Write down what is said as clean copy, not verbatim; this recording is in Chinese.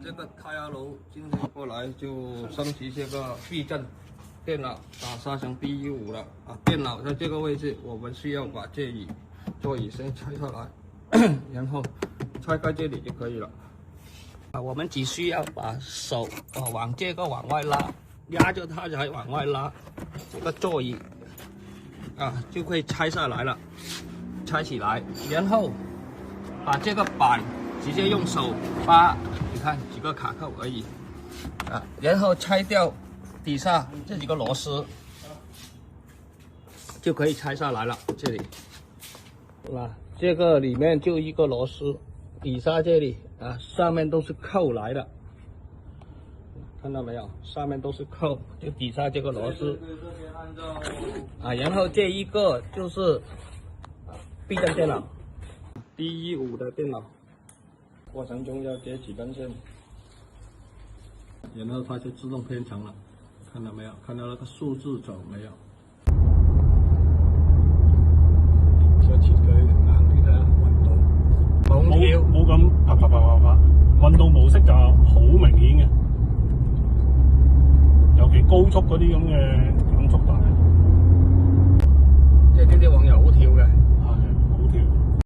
这个太压炉今天过来就升级这个避震电脑，打杀成 B15了啊！电脑在这个位置，我们需要把座椅先拆下来，然后拆开这里就可以了。啊，我们只需要把手往外拉，压着它才往外拉，这个座椅啊就可以拆下来了，拆起来，然后把这个板直接用手扒，你看几个卡扣而已啊，然后拆掉底下这几个螺丝，就可以拆下来了。这里，这个里面就一个螺丝，底下这里啊，上面都是扣来的，看到没有？上面都是扣，就底下这个螺丝啊，然后这一个就是避震电脑 B15的电脑。过程中要接几根线，然后它就自动偏程了，看到没有？看到那个数字走没有？個設計硬啲啦，運動冇咁啪啪啪啪啪，運動模式就好明顯嘅，尤其高速嗰啲咁嘅減速帶，即係呢啲網友好跳嘅。